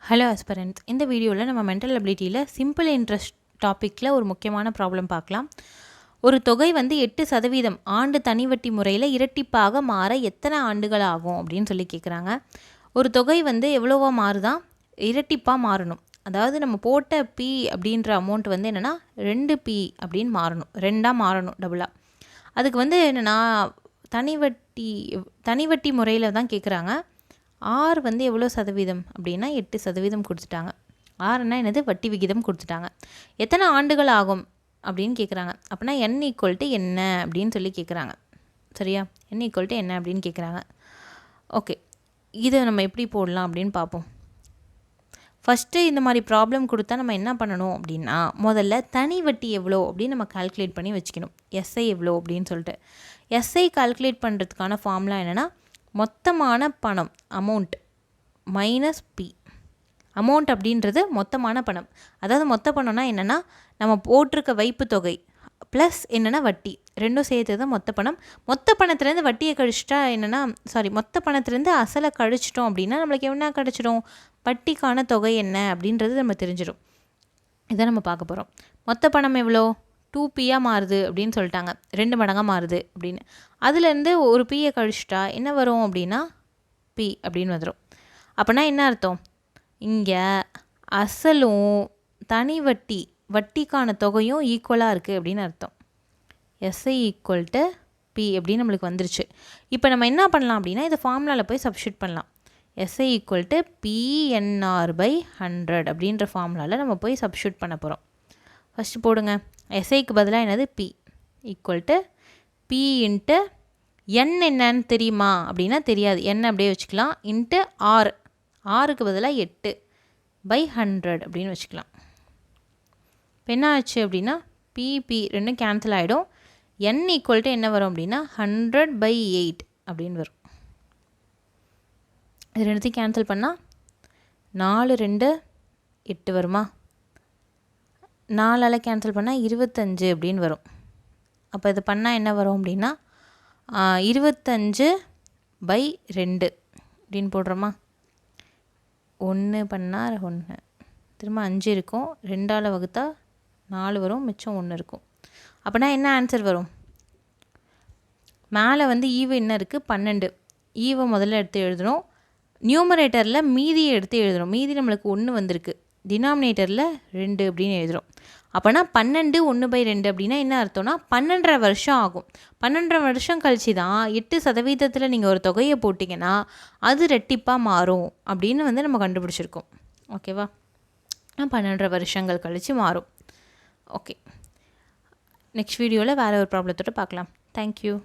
Hello aspirants, இந்த வீடியோவில் நம்ம மென்டல் அபிலிட்டியில் சிம்பிள் இன்ட்ரெஸ்ட் டாப்பிக்கில் ஒரு முக்கியமான ப்ராப்ளம் பார்க்கலாம். ஒரு தொகை வந்து 8% ஆண்டு தனிவட்டி முறையில் இரட்டிப்பாக மாற எத்தனை ஆண்டுகள் ஆகும் அப்படின்னு சொல்லி கேட்குறாங்க. ஒரு தொகை வந்து எவ்வளோவா மாறுதான் இரட்டிப்பாக மாறணும். அதாவது நம்ம போட்ட பி அப்படின்ற அமௌண்ட் வந்து என்னென்னா 2p அப்படின்னு மாறணும், 2ஆக மாறணும், டபுளாக. அதுக்கு வந்து என்னென்னா தனிவட்டி முறையில் தான் கேட்குறாங்க. ஆர் வந்து எவ்வளோ சதவீதம் அப்படின்னா 8% கொடுத்துட்டாங்க. ஆர்னா என்னது, வட்டி விகிதம் கொடுத்துட்டாங்க. எத்தனை ஆண்டுகள் ஆகும் அப்படின்னு கேட்குறாங்க. அப்படின்னா n ஈக்குவல் என்ன அப்படின்னு சொல்லி கேட்குறாங்க. சரியா, n ஈக்குவல் என்ன அப்படின்னு கேட்குறாங்க. ஓகே, இதை நம்ம எப்படி போடலாம் அப்படின்னு பார்ப்போம். ஃபஸ்ட்டு இந்த மாதிரி ப்ராப்ளம் கொடுத்தா நம்ம என்ன பண்ணணும் அப்படின்னா, முதல்ல தனி வட்டி எவ்வளோ அப்படின்னு நம்ம கால்குலேட் பண்ணி வச்சுக்கணும். எஸ்ஐ எவ்வளோ அப்படின்னு சொல்லிட்டு எஸ்ஐ கால்குலேட் பண்ணுறதுக்கான ஃபார்முலா என்னென்னா, மொத்தமான பணம் அமௌண்ட் மைனஸ் பி. அமௌண்ட் அப்படின்றது மொத்தமான பணம். அதாவது மொத்த பணம்னா என்னென்னா, நம்ம போட்டிருக்க வைப்பு தொகை ப்ளஸ் என்னென்னா வட்டி, ரெண்டும் சேர்த்து தான் மொத்த பணம். மொத்த பணத்துலேருந்து வட்டியை கழிச்சிட்டா என்னென்னா, மொத்த பணத்துலேருந்து அசலை கழிச்சிட்டோம் அப்படின்னா நம்மளுக்கு என்ன கிடச்சிடும், வட்டிக்கான தொகை என்ன அப்படின்றது நம்ம தெரிஞ்சிடும். இதை நம்ம பார்க்க போகிறோம். மொத்த பணம் எவ்வளோ, 2pயாக மாறுது அப்படின்னு சொல்லிட்டாங்க, 2 மடங்காக மாறுது அப்படின்னு. அதுலேருந்து ஒரு பியை கழிச்சிட்டா என்ன வரும் அப்படின்னா பி அப்படின்னு வந்துடும். அப்படின்னா என்ன அர்த்தம், இங்கே அசலும் தனி வட்டிக்கான தொகையும் ஈக்குவலாக இருக்குது அப்படின்னு அர்த்தம். எஸ்ஐ ஈக்குவல் டு பி அப்படின்னு நம்மளுக்கு வந்துருச்சு. இப்போ நம்ம என்ன பண்ணலாம் அப்படின்னா, இதை ஃபார்முலாவில் போய் சப்ஸ்டியூட் பண்ணலாம். எஸ்ஐ ஈக்குவல் டு PNR/100 அப்படின்ற ஃபார்முலாவில் நம்ம போய் சப்ஸ்டியூட் பண்ண போகிறோம். ஃபஸ்ட்டு போடுங்க, எஸ்ஐக்கு பதிலாக என்னது P equal to P into N என்னன்னு தெரியுமா அப்படின்னா தெரியாது, என் அப்படியே வச்சுக்கலாம், இன்ட்டு ஆறுக்கு பதிலாக 8/100 அப்படின்னு வச்சுக்கலாம். இப்போ என்ன ஆச்சு அப்படின்னா பி ரெண்டும் கேன்சல் ஆகிடும். என் ஈக்குவல் டு என்ன வரும் அப்படின்னா 100/8 அப்படின்னு வரும். இது ரெண்டுத்தையும் கேன்சல் பண்ணால் 4 2 8 வருமா, 4ஆல் கேன்சல் பண்ணால் 25 அப்படின்னு வரும். அப்போ இது பண்ணால் என்ன வரும் அப்படின்னா 25/2 அப்படின்னு போடுறோமா. 1 பண்ணால் 1, திரும்ப 5 இருக்கும், 2ஆல் வகுத்தா 4 வரும், மிச்சம் 1 இருக்கும். அப்படின்னா என்ன ஆன்சர் வரும், மேலே வந்து ஈவு என்ன இருக்குது 12, ஈவை முதல்ல எடுத்து எழுதணும். நியூமரேட்டரில் மீதியை எடுத்து எழுதணும். மீதி நம்மளுக்கு 1 வந்திருக்கு, டினாமினேட்டரில் 2 அப்படின்னு எழுதுகிறோம். அப்போனா 12 1/2 அப்படின்னா என்ன அர்த்தம்னா 12.5 வருஷம் ஆகும். 12.5 வருஷம் கழிச்சு தான் 8% நீங்கள் ஒரு தொகையை போட்டிங்கன்னா அது ரெட்டிப்பாக மாறும் அப்படின்னு வந்து நம்ம கண்டுபிடிச்சிருக்கோம். ஓகேவா, 12.5 வருஷங்கள் கழித்து மாறும். ஓகே, நெக்ஸ்ட் வீடியோவில் வேறு ஒரு ப்ராப்ளத்தோடு பார்க்கலாம். தேங்க்யூ.